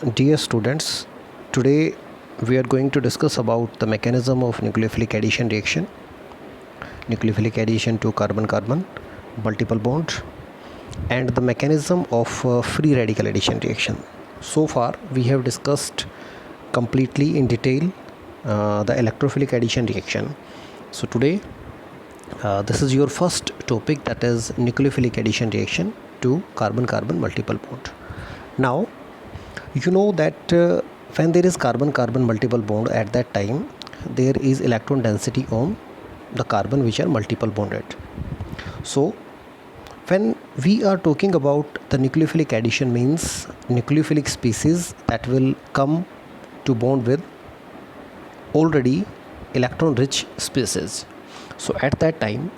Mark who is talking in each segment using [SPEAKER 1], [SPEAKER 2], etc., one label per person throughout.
[SPEAKER 1] Dear students, today we are going to discuss about the mechanism of nucleophilic addition reaction, nucleophilic addition to carbon-carbon, multiple bond, and the mechanism of free radical addition reaction. So far we have discussed completely in detail the electrophilic addition reaction. So today this is your first topic, that is nucleophilic addition reaction to carbon-carbon multiple bond. Now you know that when there is carbon-carbon multiple bond, at that time there is electron density on the carbon which are multiple bonded. So when we are talking about the nucleophilic addition, means nucleophilic species that will come to bond with already electron rich species. So at that time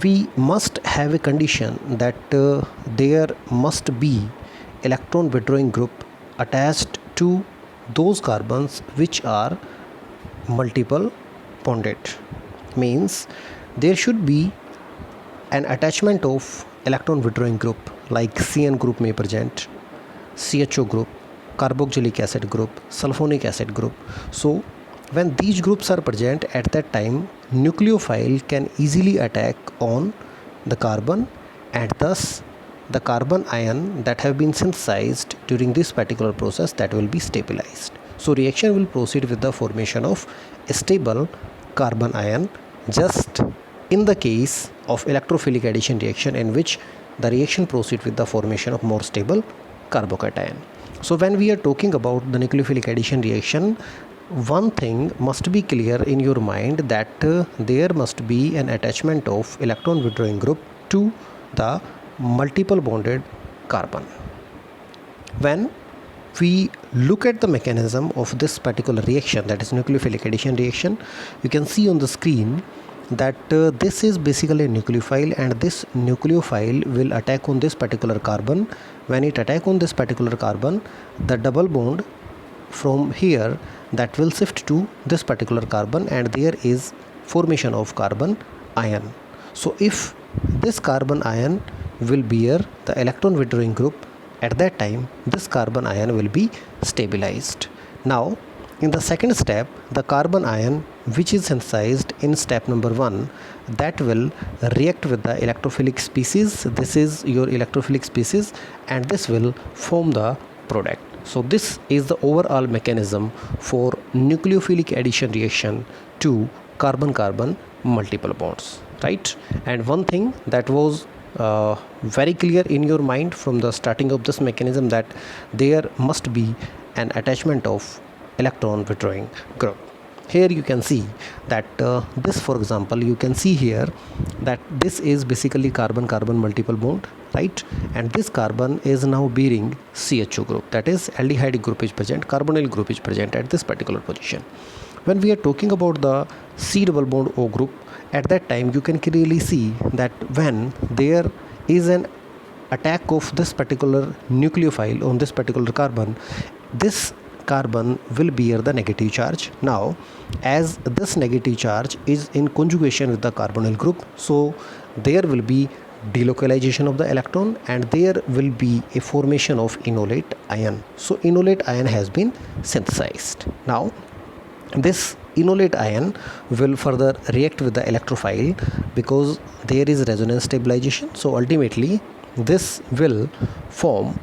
[SPEAKER 1] we must have a condition that there must be electron withdrawing group attached to those carbons which are multiple bonded. Means there should be an attachment of electron withdrawing group, like CN group may present, CHO group, carboxylic acid group, sulfonic acid group. So when these groups are present, at that time nucleophile can easily attack on the carbon, and thus the carbon ion that have been synthesized during this particular process, that will be stabilized. So reaction will proceed with the formation of a stable carbon ion, just in the case of electrophilic addition reaction, in which the reaction proceed with the formation of more stable carbocation. So when we are talking about the nucleophilic addition reaction, one thing must be clear in your mind, that there must be an attachment of electron withdrawing group to the multiple bonded carbon. When we look at the mechanism of this particular reaction, that is nucleophilic addition reaction, you can see on the screen that this is basically a nucleophile, and this nucleophile will attack on this particular carbon. When it attack on this particular carbon, the double bond from here that will shift to this particular carbon, and there is formation of carbon ion. So if this carbon ion will bear the electron withdrawing group, at that time this carbon ion will be stabilized. Now in the second step, the carbon ion which is synthesized in step number 1, that will react with the electrophilic species. This is your electrophilic species, and this will form the product. So this is the overall mechanism for nucleophilic addition reaction to carbon-carbon multiple bonds, right? And one thing that was very clear in your mind from the starting of this mechanism, that there must be an attachment of electron withdrawing group. Here you can see that this, for example, you can see here that this is basically carbon-carbon multiple bond, right? And this carbon is now bearing CHO group, that is aldehyde group is present, carbonyl group is present at this particular position. When we are talking about the C double bond O group, at that time you can clearly see that when there is an attack of this particular nucleophile on this particular carbon, this carbon will bear the negative charge. Now as this negative charge is in conjugation with the carbonyl group, so there will be delocalization of the electron, and there will be a formation of enolate ion. So enolate ion has been synthesized. Now this enolate ion will further react with the electrophile, because there is resonance stabilization. So ultimately this will form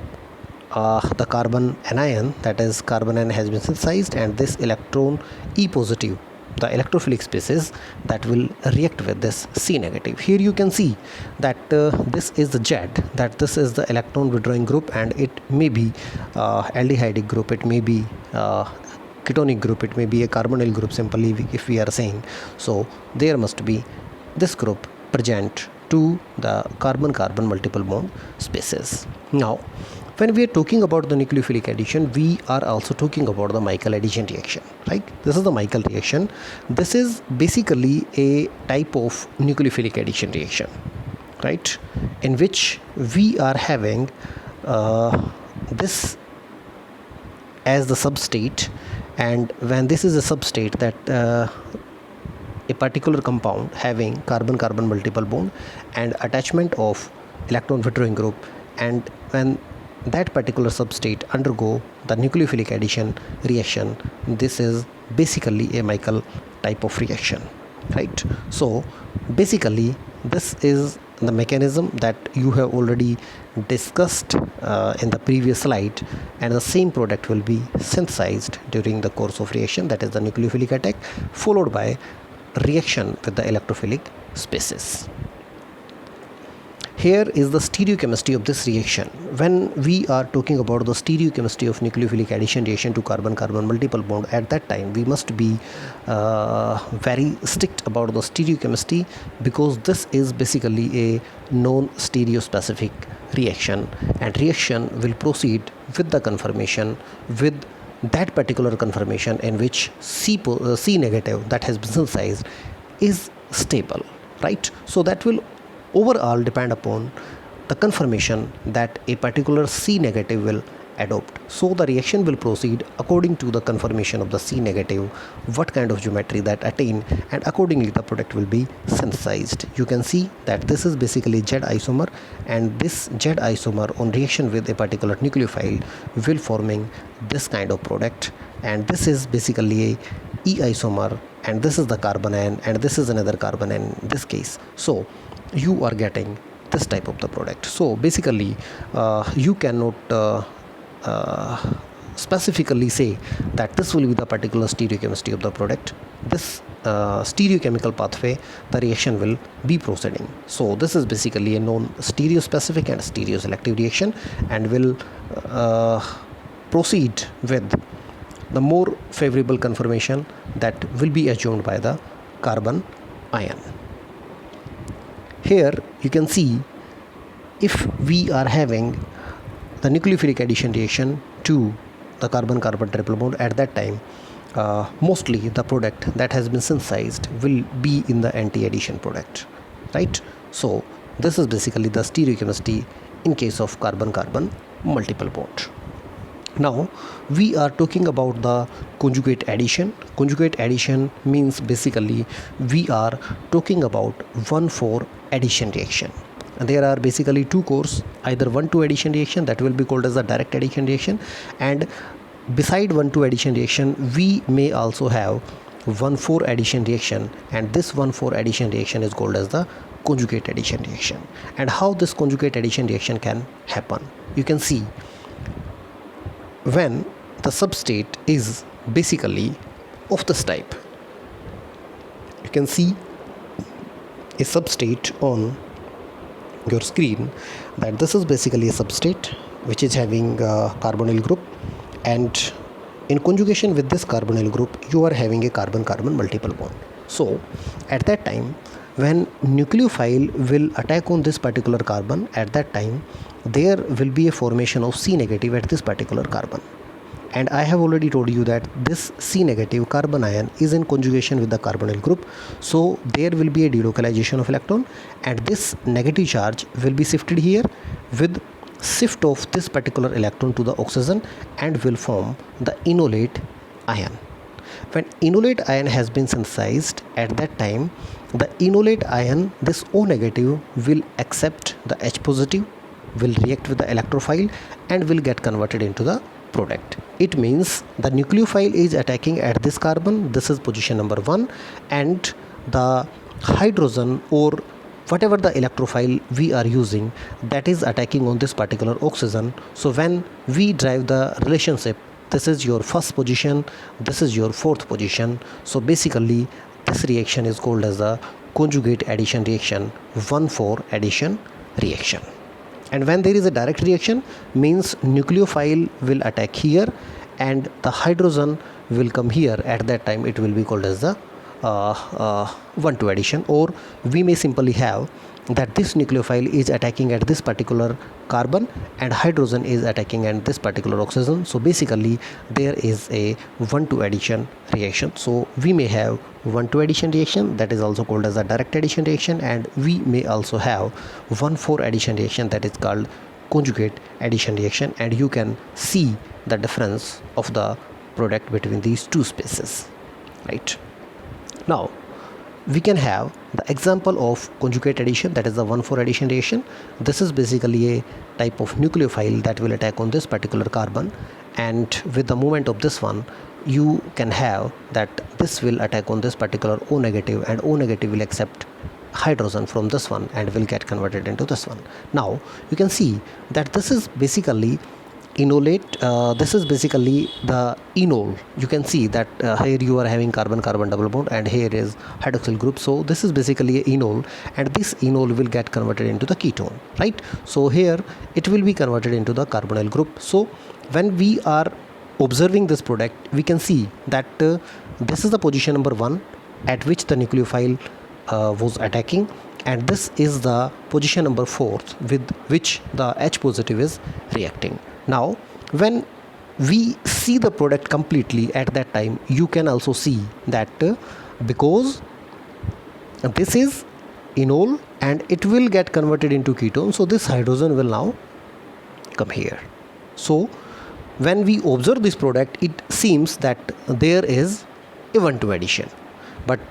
[SPEAKER 1] the carbon anion, that is carbon ion has been synthesized, and this electron E positive, the electrophilic species, that will react with this C negative. Here you can see that this is the Z, that this is the electron withdrawing group, and it may be aldehydic group, it may be ketonic group, it may be a carbonyl group, simply if we are saying. So there must be this group present to the carbon-carbon multiple bond species. Now when we are talking about the nucleophilic addition, we are also talking about the Michael addition reaction, right? This is the Michael reaction. This is basically a type of nucleophilic addition reaction, right, in which we are having this as the substrate, and when this is a substrate, that a particular compound having carbon-carbon multiple bond and attachment of electron withdrawing group, and when that particular substrate undergo the nucleophilic addition reaction. This is basically a Michael type of reaction, right? So basically this is the mechanism that you have already discussed in the previous slide, and the same product will be synthesized during the course of reaction, that is the nucleophilic attack followed by reaction with the electrophilic species. Here is the stereochemistry of this reaction. When we are talking about the stereochemistry of nucleophilic addition reaction to carbon-carbon multiple bond, at that time we must be very strict about the stereochemistry, because this is basically a non-stereospecific reaction, and reaction will proceed with the conformation with that particular conformation in which C negative that has been synthesized is stable, right? So that will overall depend upon the conformation that a particular C negative will adopt. So the reaction will proceed according to the conformation of the C negative, what kind of geometry that attain, and accordingly the product will be synthesized. You can see that this is basically Z isomer, and this Z isomer on reaction with a particular nucleophile will forming this kind of product, and this is basically a E isomer, and this is the carbon ion, and this is another carbon ion in this case. So you are getting this type of the product. So basically you cannot specifically say that this will be the particular stereochemistry of the product. This stereochemical pathway the reaction will be proceeding. So this is basically a non-stereospecific and stereoselective reaction, and will proceed with the more favorable conformation that will be assumed by the carbon ion. Here you can see, if we are having the nucleophilic addition reaction to the carbon-carbon triple bond, at that time mostly the product that has been synthesized will be in the anti-addition product, right? So this is basically the stereochemistry in case of carbon-carbon multiple bond. Now we are talking about the conjugate addition. Conjugate addition means basically we are talking about 1,4 addition reaction. And there are basically two cores, either 1,2 addition reaction that will be called as the direct addition reaction, and beside 1,2 addition reaction we may also have 1,4 addition reaction, and this 1,4 addition reaction is called as the conjugate addition reaction. And how this conjugate addition reaction can happen, you can see when the substrate is basically of this type. You can see a substrate on your screen, that this is basically a substrate which is having a carbonyl group, and in conjugation with this carbonyl group you are having a carbon-carbon multiple bond. So at that time when nucleophile will attack on this particular carbon, at that time there will be a formation of C negative at this particular carbon. And I have already told you that this C negative carbon ion is in conjugation with the carbonyl group, so there will be a delocalization of electron, and this negative charge will be shifted here with shift of this particular electron to the oxygen, and will form the enolate ion. When enolate ion has been synthesized, at that time the enolate ion, this O negative, will accept the H positive, will react with the electrophile, and will get converted into the product. It means the nucleophile is attacking at this carbon, this is position number 1, and the hydrogen or whatever the electrophile we are using, that is attacking on this particular oxygen. So when we drive the relationship, this is your first position, this is your fourth position. So basically this reaction is called as the conjugate addition reaction, 1,4 addition reaction. And when there is a direct reaction, means nucleophile will attack here and the hydrogen will come here. At that time it will be called as the 1,2 addition, or we may simply have that this nucleophile is attacking at this particular carbon and hydrogen is attacking at this particular oxygen. So basically there is a 1,2 addition reaction. So we may have 1,2 addition reaction, that is also called as a direct addition reaction, and we may also have 1,4 addition reaction, that is called conjugate addition reaction. And you can see the difference of the product between these two spaces, right? Now we can have the example of conjugate addition, that is the 1,4 addition reaction. This is basically a type of nucleophile that will attack on this particular carbon, and with the movement of this one you can have that this will attack on this particular O negative, and O negative will accept hydrogen from this one and will get converted into this one. Now you can see that this is basically enolate, this is basically the enol. You can see that here you are having carbon-carbon double bond and here is hydroxyl group. So this is basically a enol, and this enol will get converted into the ketone, right? So here it will be converted into the carbonyl group. So when we are observing this product, we can see that this is the position number 1 at which the nucleophile was attacking, and this is the position number 4 with which the H positive is reacting. Now when we see the product completely at that time, you can also see that because this is enol and it will get converted into ketone, so this hydrogen will now come here. So when we observe this product, it seems that there is a 1,2 addition, but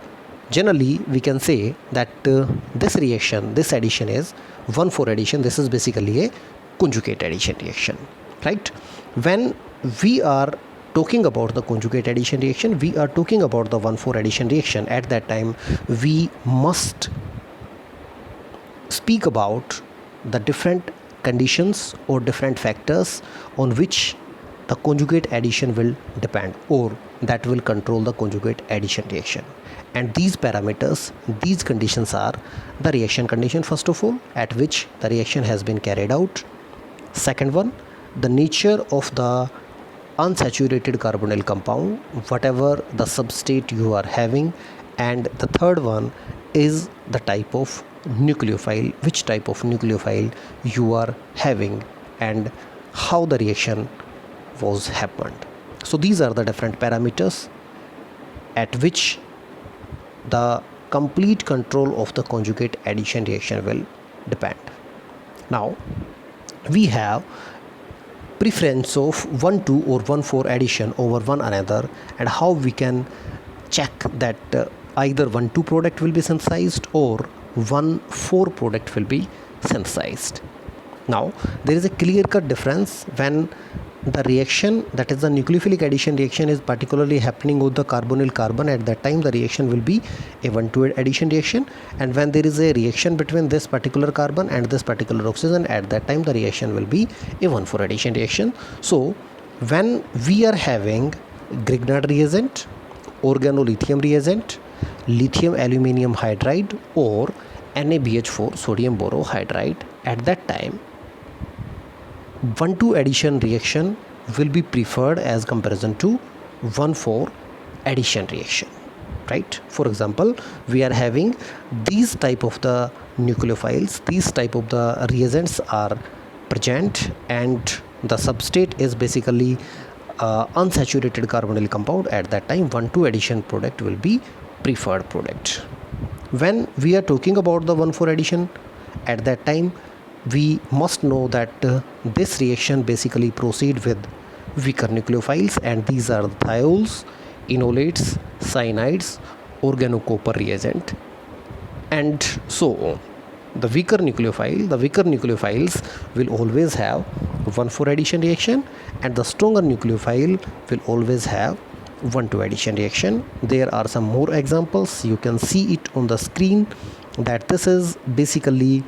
[SPEAKER 1] generally we can say that this reaction, this addition is 1,4 addition. This is basically a conjugate addition reaction, right? When we are talking about the conjugate addition reaction, we are talking about the 1,4 addition reaction. At that time we must speak about the different conditions or different factors on which the conjugate addition will depend, or that will control the conjugate addition reaction. And these parameters, these conditions are the reaction condition, first of all, at which the reaction has been carried out. Second one, the nature of the unsaturated carbonyl compound, whatever the substrate you are having. And the third one is the type of nucleophile, which type of nucleophile you are having and how the reaction was happened. So these are the different parameters at which the complete control of the conjugate addition reaction will depend. Now we have preference of 1,2 or 1,4 addition over one another, and how we can check that either 1,2 product will be synthesized or 1,4 product will be synthesized. Now there is a clear-cut difference when the reaction, that is the nucleophilic addition reaction, is particularly happening with the carbonyl carbon. At that time the reaction will be a 1,2 addition reaction, and when there is a reaction between this particular carbon and this particular oxygen, at that time the reaction will be a 1,4 addition reaction. So when we are having Grignard reagent, organolithium reagent, lithium aluminium hydride, or NaBH4 sodium borohydride, at that time 1,2 addition reaction will be preferred as comparison to 1,4 addition reaction, right? For example, we are having these type of the nucleophiles, these type of the reagents are present, and the substrate is basically unsaturated carbonyl compound. At that time 1,2 addition product will be preferred product. When we are talking about the 1,4 addition, at that time we must know that this reaction basically proceed with weaker nucleophiles, and these are thiols, enolates, cyanides, organocopper reagent, and so on. The weaker nucleophiles will always have 1,4 addition reaction, and the stronger nucleophile will always have 1,2 addition reaction. There are some more examples. You can see it on the screen that this is basically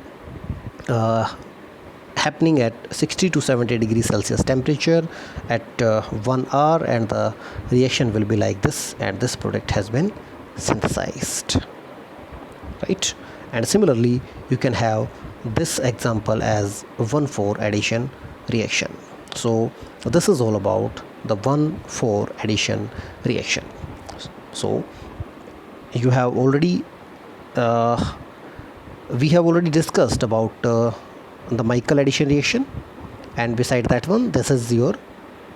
[SPEAKER 1] happening at 60 to 70 degrees Celsius temperature at 1 hour, and the reaction will be like this, and this product has been synthesized, right? And similarly you can have this example as 1,4 addition reaction. So this is all about the 1,4 addition reaction. So you have already we have already discussed about the Michael addition reaction, and beside that one, this is your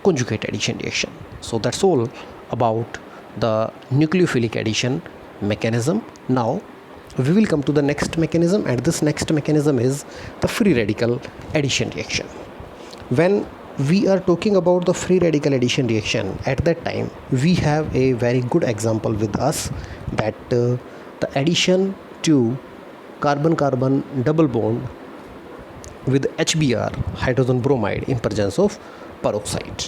[SPEAKER 1] conjugate addition reaction. So that's all about the nucleophilic addition mechanism. Now we will come to the next mechanism, and this next mechanism is the free radical addition reaction. When we are talking about the free radical addition reaction, at that time we have a very good example with us, that the addition to carbon-carbon double bond with HBr, hydrogen bromide, in presence of peroxide.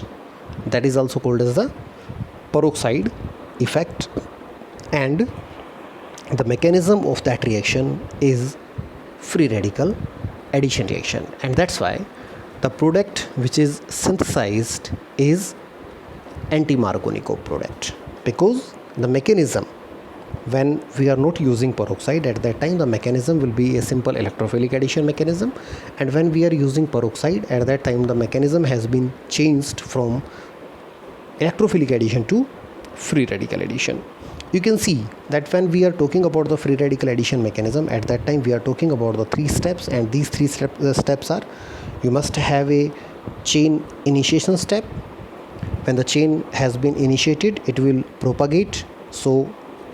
[SPEAKER 1] That is also called as the peroxide effect, and the mechanism of that reaction is free radical addition reaction, and that's why the product which is synthesized is anti-Markovnikov product, because the mechanism, when we are not using peroxide, at that time the mechanism will be a simple electrophilic addition mechanism, and when we are using peroxide, at that time the mechanism has been changed from electrophilic addition to free radical addition. You can see that when we are talking about the free radical addition mechanism, at that time we are talking about the 3 steps, and these 3 steps are: you must have a chain initiation step. When the chain has been initiated, it will propagate, so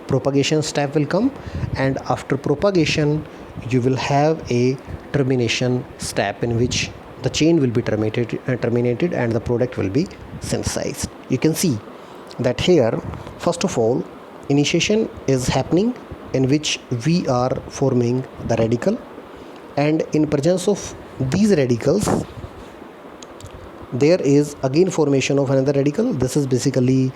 [SPEAKER 1] propagation step will come, and after propagation you will have a termination step in which the chain will be terminated and the product will be synthesized. You can see that here, first of all, initiation is happening in which we are forming the radical, and in presence of these radicals there is again formation of another radical. This is basically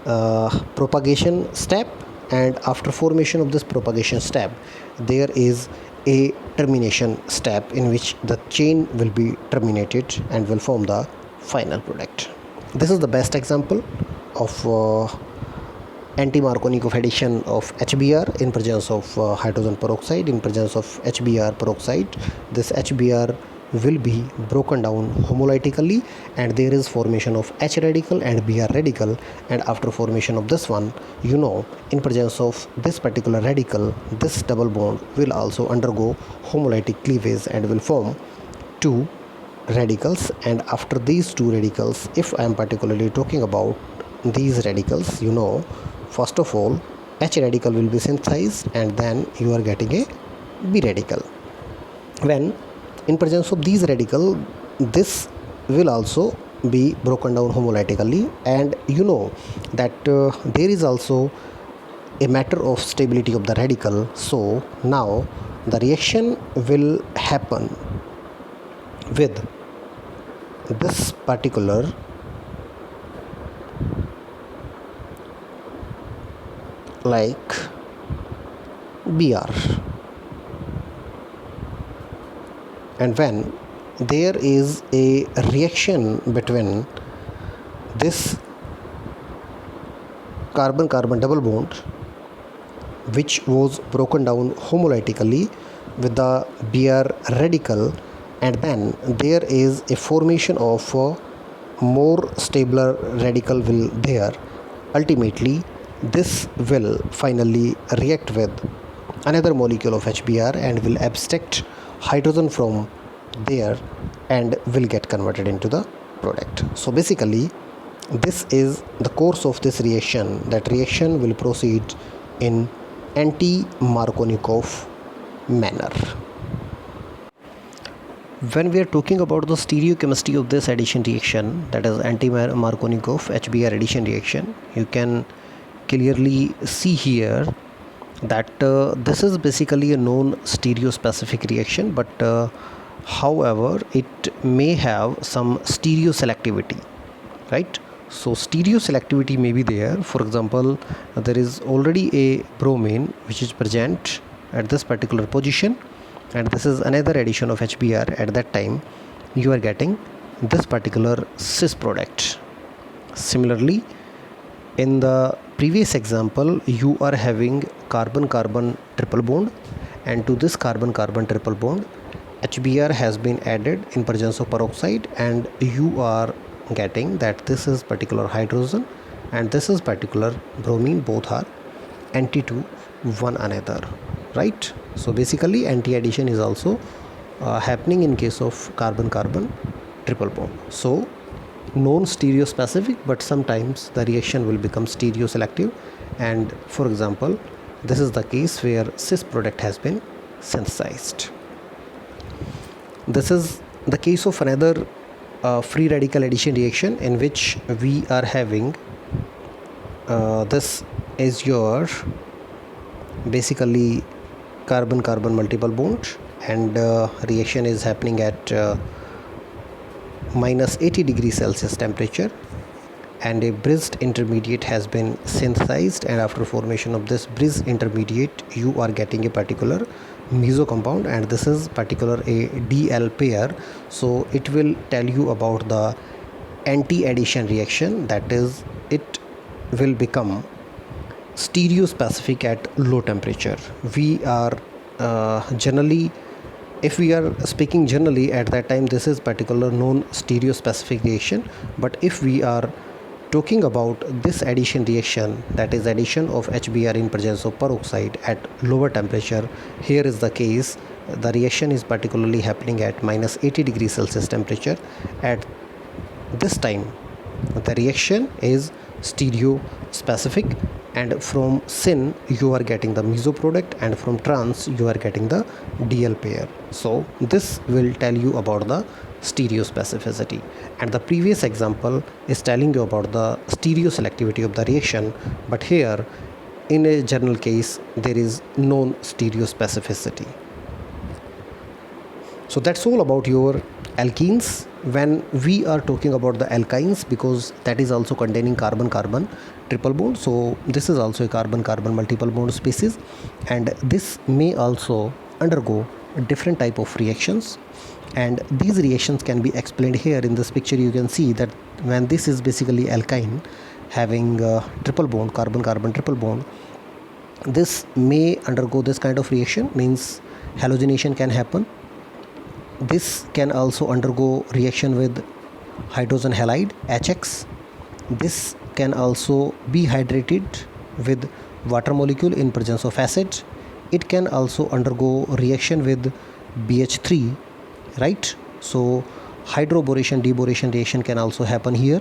[SPEAKER 1] propagation step, and after formation of this propagation step there is a termination step in which the chain will be terminated and will form the final product. This is the best example of anti-Markovnikov addition of HBr in presence of hydrogen peroxide. In presence of HBr peroxide, this HBr will be broken down homolytically, and there is formation of H radical and Br radical, and after formation of this one, in presence of this particular radical, this double bond will also undergo homolytic cleavage and will form 2 radicals. And after these 2 radicals, if I am particularly talking about these radicals, first of all H radical will be synthesized, and then you are getting a B radical. When in presence of these radical, this will also be broken down homolytically, and that there is also a matter of stability of the radical. So now the reaction will happen with this particular like Br, and when there is a reaction between this carbon-carbon double bond which was broken down homolytically with the Br radical, and then there is a formation of a more stabler radical will there, ultimately this will finally react with another molecule of HBr and will abstract hydrogen from there and will get converted into the product. So basically this is the course of this reaction. That reaction will proceed in anti-Markovnikov manner. When we are talking about the stereochemistry of this addition reaction, that is anti-Markovnikov HBr addition reaction, you can clearly see here that this is basically a non-stereospecific reaction, but however it may have some stereoselectivity, right? So stereoselectivity may be there. For example, there is already a bromine which is present at this particular position, and this is another addition of HBr. At that time you are getting this particular cis product. Similarly, in the previous example, you are having carbon-carbon triple bond, and to this carbon-carbon triple bond HBr has been added in presence of peroxide, and you are getting that this is particular hydrogen and this is particular bromine. Both are anti to one another, right? So basically anti-addition is also happening in case of carbon-carbon triple bond. So non-stereospecific, but sometimes the reaction will become stereoselective, and for example this is the case where cis product has been synthesized. This is the case of another free radical addition reaction in which we are having this is your basically carbon-carbon multiple bond, and reaction is happening at minus 80 degrees Celsius temperature, and a bridged intermediate has been synthesized, and after formation of this bridged intermediate you are getting a particular meso compound, and this is particular a DL pair. So it will tell you about the anti-addition reaction, that is it will become stereospecific at low temperature. We are generally, if we are speaking generally, at that time this is particular known stereospecific reaction. But if we are talking about this addition reaction, that is addition of HBr in presence of peroxide at lower temperature, here is the case. The reaction is particularly happening at minus 80 degrees Celsius temperature. At this time the reaction is stereospecific, and from syn you are getting the meso product, and from trans you are getting the DL pair. So this will tell you about the stereospecificity, and the previous example is telling you about the stereoselectivity of the reaction, but here in a general case there is known stereospecificity. So that's all about your alkenes. When we are talking about the alkynes, because that is also containing carbon-carbon triple bond, so this is also a carbon-carbon multiple bond species, and this may also undergo different type of reactions, and these reactions can be explained here. In this picture you can see that when this is basically alkyne having triple bond, carbon-carbon triple bond, this may undergo this kind of reaction, means halogenation can happen. This can also undergo reaction with hydrogen halide HX. This can also be hydrated with water molecule in presence of acid. It can also undergo reaction with BH3, right? So hydroboration deboration reaction can also happen here.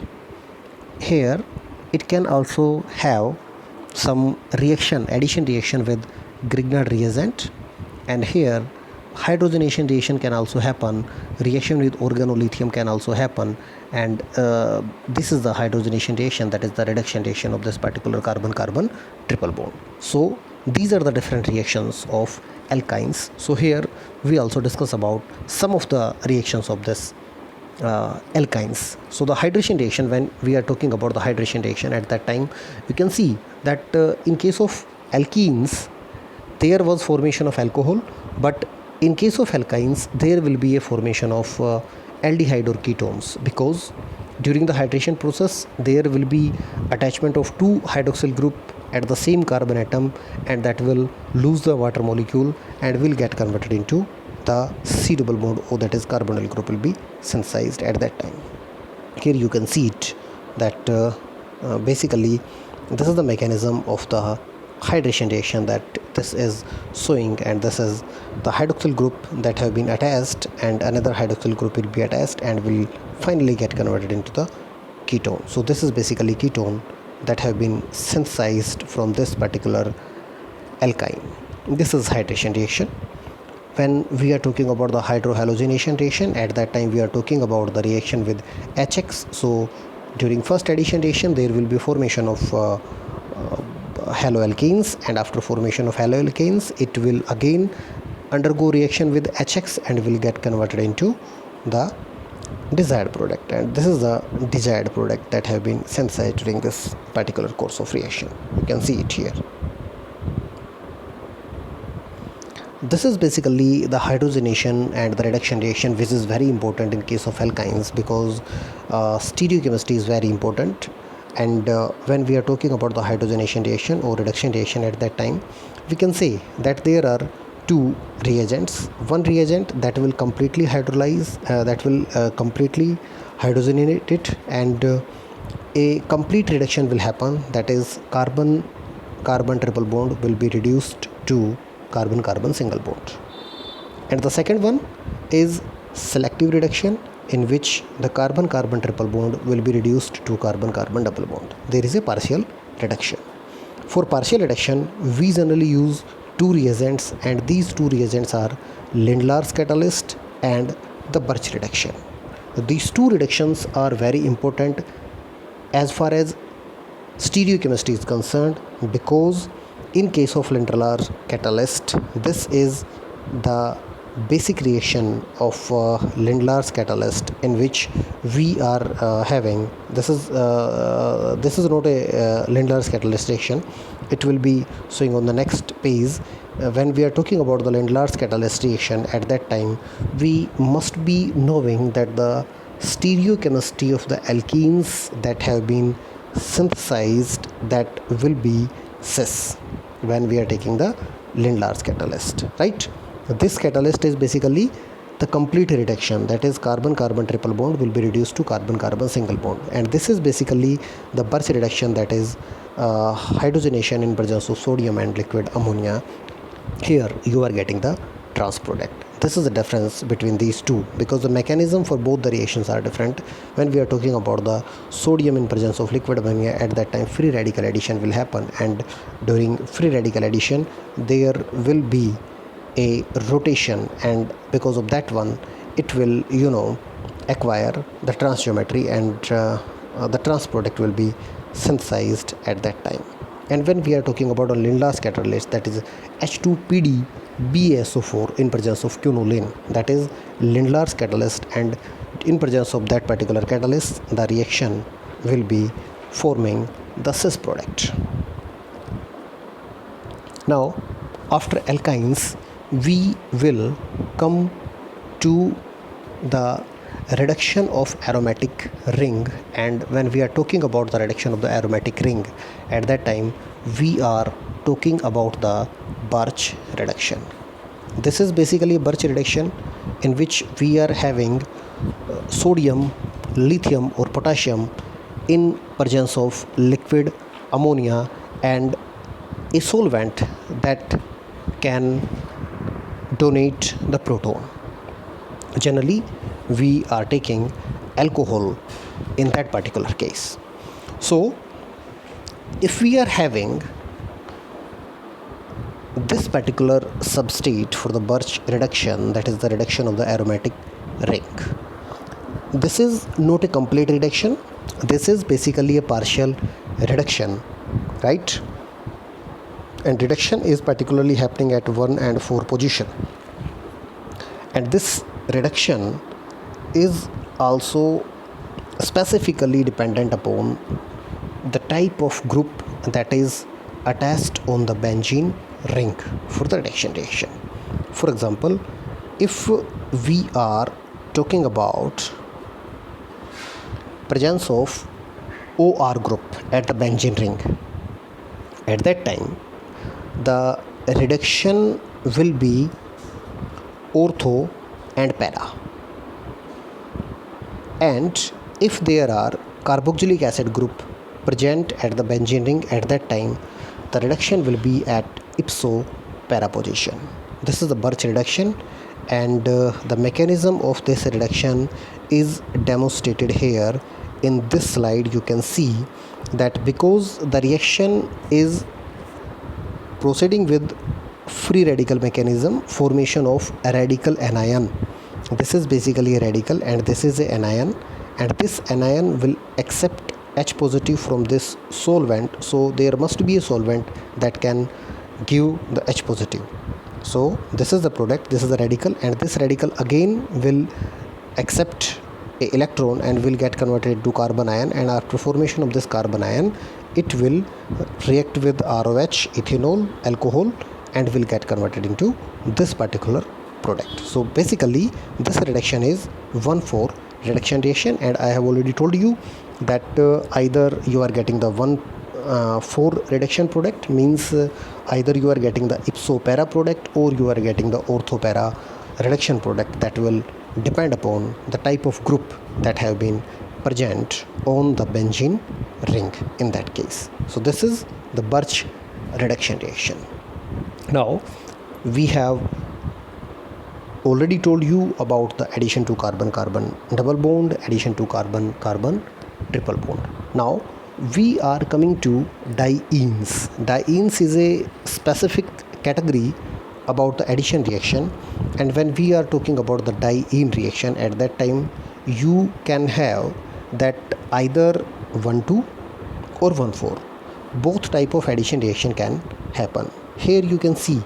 [SPEAKER 1] Here it can also have some reaction, addition reaction with Grignard reagent, and here hydrogenation reaction can also happen, reaction with organolithium can also happen, and this is the hydrogenation reaction, that is the reduction reaction of this particular carbon-carbon triple bond. So these are the different reactions of alkynes. So here we also discuss about some of the reactions of this alkynes. So the hydration reaction, when we are talking about the hydration reaction, at that time you can see that in case of alkenes there was formation of alcohol, but in case of alkynes there will be a formation of aldehyde or ketones, because during the hydration process there will be attachment of two hydroxyl group at the same carbon atom, and that will lose the water molecule and will get converted into the C double bond O, that is carbonyl group will be synthesized at that time. Here you can see it that basically this is the mechanism of the hydration reaction that this is showing, and this is the hydroxyl group that have been attached, and another hydroxyl group will be attached and will finally get converted into the ketone. So this is basically ketone that have been synthesized from this particular alkyne. This is hydration reaction. When we are talking about the hydrohalogenation reaction, at that time we are talking about the reaction with HX. So during first addition reaction there will be formation of haloalkanes, and after formation of haloalkanes it will again undergo reaction with HX and will get converted into the desired product, and this is the desired product that have been synthesized during this particular course of reaction. You can see it here. This is basically the hydrogenation and the reduction reaction, which is very important in case of alkynes, because stereochemistry is very important. And when we are talking about the hydrogenation reaction or reduction reaction, at that time we can say that there are two reagents. One reagent that will completely hydrolyze, that will completely hydrogenate it, and a complete reduction will happen, that is carbon carbon triple bond will be reduced to carbon carbon single bond. And the second one is selective reduction, in which the carbon carbon triple bond will be reduced to carbon carbon double bond. There is a partial reduction. For partial reduction we generally use two reagents, and these two reagents are Lindlar's catalyst and the Birch reduction. These two reductions are very important as far as stereochemistry is concerned, because In case of Lindlar's catalyst, this is the basic reaction of Lindlar's catalyst, in which we are having this is not a Lindlar's catalyst reaction. It will be showing on the next page. When we are talking about the Lindlar's catalyst reaction, at that time we must be knowing that the stereochemistry of the alkenes that have been synthesized, that will be cis when we are taking the Lindlar's catalyst, right? This catalyst is basically the complete reduction, that is carbon-carbon triple bond will be reduced to carbon-carbon single bond, and this is basically the Birch reduction, that is hydrogenation in presence of sodium and liquid ammonia. Here you are getting the trans product. This is the difference between these two, because the mechanism for both the reactions are different. When we are talking about the sodium in presence of liquid ammonia, at that time free radical addition will happen, and during free radical addition there will be a rotation, and because of that one it will acquire the trans geometry, and the trans product will be synthesized at that time. And when we are talking about a Lindlar's catalyst, that is H2PD BaSO4 in presence of quinoline, that is Lindlar's catalyst, and in presence of that particular catalyst the reaction will be forming the cis product. Now after alkynes we will come to the reduction of aromatic ring, and when we are talking about the reduction of the aromatic ring, at that time we are talking about the Birch reduction. This is basically a Birch reduction in which we are having sodium, lithium or potassium in presence of liquid ammonia and a solvent that can donate the proton. Generally we are taking alcohol in that particular case. So if we are having this particular substrate for the Birch reduction, that is the reduction of the aromatic ring, this is not a complete reduction, this is basically a partial reduction, right? And reduction is particularly happening at 1 and 4 position, and this reduction is also specifically dependent upon the type of group that is attached on the benzene ring for the reduction reaction. For example, if we are talking about presence of OR group at the benzene ring, at that time the reduction will be ortho and para. And if there are carboxylic acid group present at the benzene ring, at that time the reduction will be at ipso para position. This is the Birch reduction, and the mechanism of this reduction is demonstrated here in this slide. You can see that because the reaction is proceeding with free radical mechanism, formation of a radical anion. This is basically a radical and this is a anion, and this anion will accept H positive from this solvent, so there must be a solvent that can give the H positive. So this is the product, this is the radical, and this radical again will accept a electron and will get converted to carbon ion, and after formation of this carbon ion it will react with ROH, ethanol, alcohol, and will get converted into this particular product. So basically this reduction is 1,4 reduction reaction, and I have already told you that either you are getting the 1,4 reduction product, means either you are getting the ipso para product or you are getting the ortho para reduction product. That will depend upon the type of group that have been present on the benzene ring in that case. So this is the Birch reduction reaction. Now we have already told you about the addition to carbon-carbon double bond, addition to carbon-carbon triple bond. Now we are coming to dienes. Dienes is a specific category about the addition reaction, and when we are talking about the diene reaction, at that time you can have that either 1,2 or 1,4. Both type of addition reaction can happen. Here you can see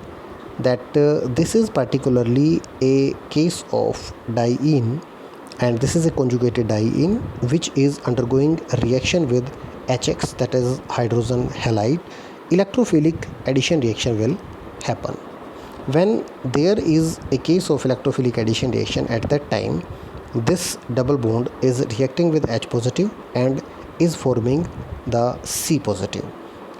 [SPEAKER 1] that this is particularly a case of diene, and this is a conjugated diene which is undergoing a reaction with HX, that is hydrogen halide. Electrophilic addition reaction will happen. When there is a case of electrophilic addition reaction, at that time this double bond is reacting with H positive and is forming the C positive,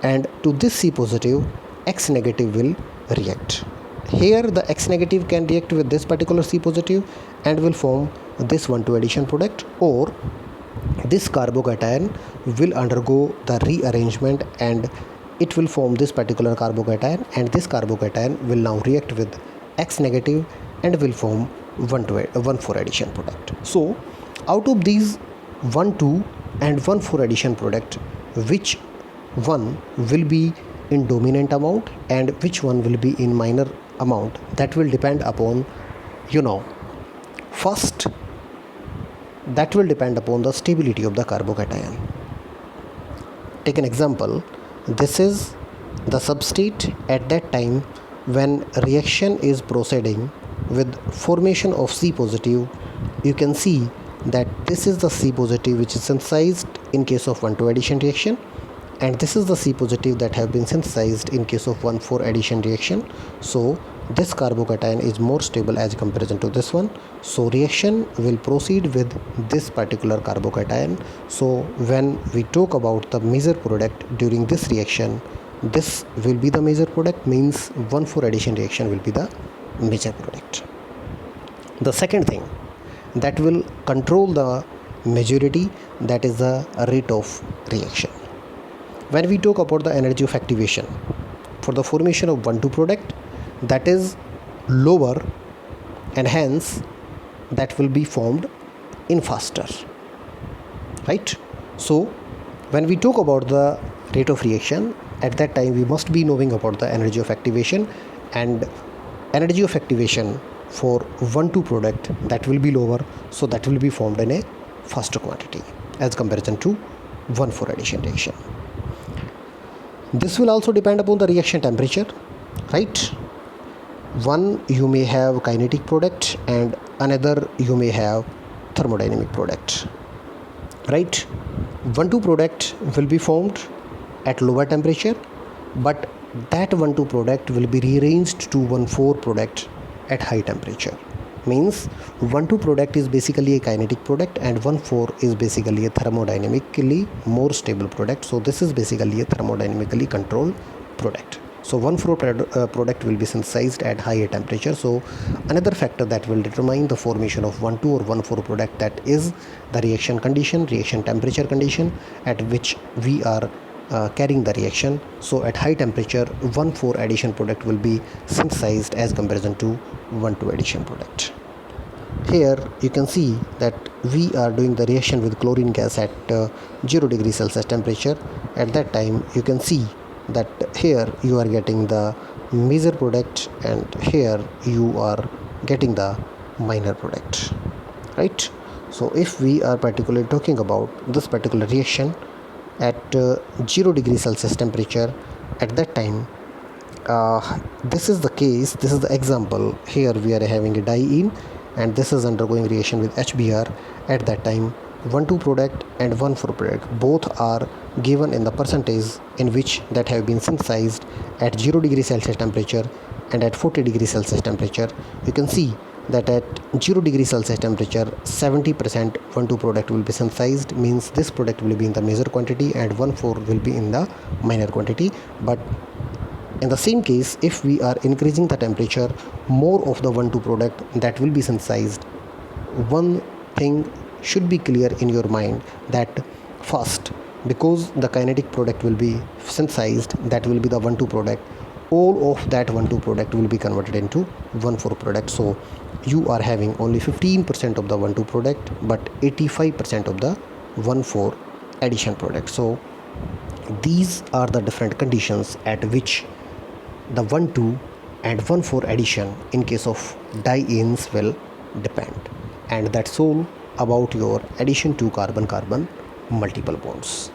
[SPEAKER 1] and to this C positive X negative will react. Here the X negative can react with this particular C positive and will form this 1,2 addition product, or this carbocation will undergo the rearrangement and it will form this particular carbocation, and this carbocation will now react with X negative and will form 1,4 addition product. So out of these 1,2 and 1,4 addition product, which one will be in dominant amount and which one will be in minor amount, that will depend upon, first, that will depend upon the stability of the carbocation. Take an example. This is the substrate at that time when reaction is proceeding with formation of C positive. You can see that this is the C positive which is synthesized in case of 1,2 addition reaction, and this is the C positive that have been synthesized in case of 1,4 addition reaction. So this carbocation is more stable as comparison to this one, so reaction will proceed with this particular carbocation. So when we talk about the major product during this reaction, this will be the major product, means 1,4 addition reaction will be the major product. The second thing that will control the majority, that is the rate of reaction. When we talk about the energy of activation for the formation of 1,2 product, that is lower, and hence that will be formed in faster, right? So when we talk about the rate of reaction, at that time we must be knowing about the energy of activation, and energy of activation for 1,2 product, that will be lower, so that will be formed in a faster quantity as comparison to 1,4 addition reaction. This will also depend upon the reaction temperature, right? One, you may have kinetic product, and another you may have thermodynamic product, right? 1,2 product will be formed at lower temperature, but that 1,2 product will be rearranged to 1,4 product at high temperature. Means 1,2 product is basically a kinetic product and 1,4 is basically a thermodynamically more stable product. So this is basically a thermodynamically controlled product. So 1,4 product will be synthesized at higher temperature. So another factor that will determine the formation of 1,2 or 1,4 product, that is the reaction condition, reaction temperature condition at which we are carrying the reaction. So at high temperature 1,4 addition product will be synthesized as comparison to 1,2 addition product. Here you can see that we are doing the reaction with chlorine gas at 0 degree Celsius temperature. At that time you can see that here you are getting the major product and here you are getting the minor product, right? So if we are particularly talking about this particular reaction at 0 degree Celsius temperature, at that time this is the case, this is the example. Here we are having a diene and this is undergoing reaction with HBr. At that time 1,2 product and 1,4 product both are given in the percentage in which that have been synthesized at 0 degree Celsius temperature and at 40 degree Celsius temperature. You can see that at 0 degree Celsius temperature 70% 1,2 product will be synthesized, means this product will be in the major quantity and 1,4 will be in the minor quantity. But in the same case, if we are increasing the temperature, more of the 1,2 product that will be synthesized. One thing should be clear in your mind, that first, because the kinetic product will be synthesized, that will be the 1,2 product, all of that 1,2 product will be converted into 1,4 product. So you are having only 15% of the 1,2 product but 85% of the 1,4 addition product. So these are the different conditions at which the 1,2 and 1,4 addition in case of dienes will depend. And that's all about your addition to carbon-carbon multiple bonds.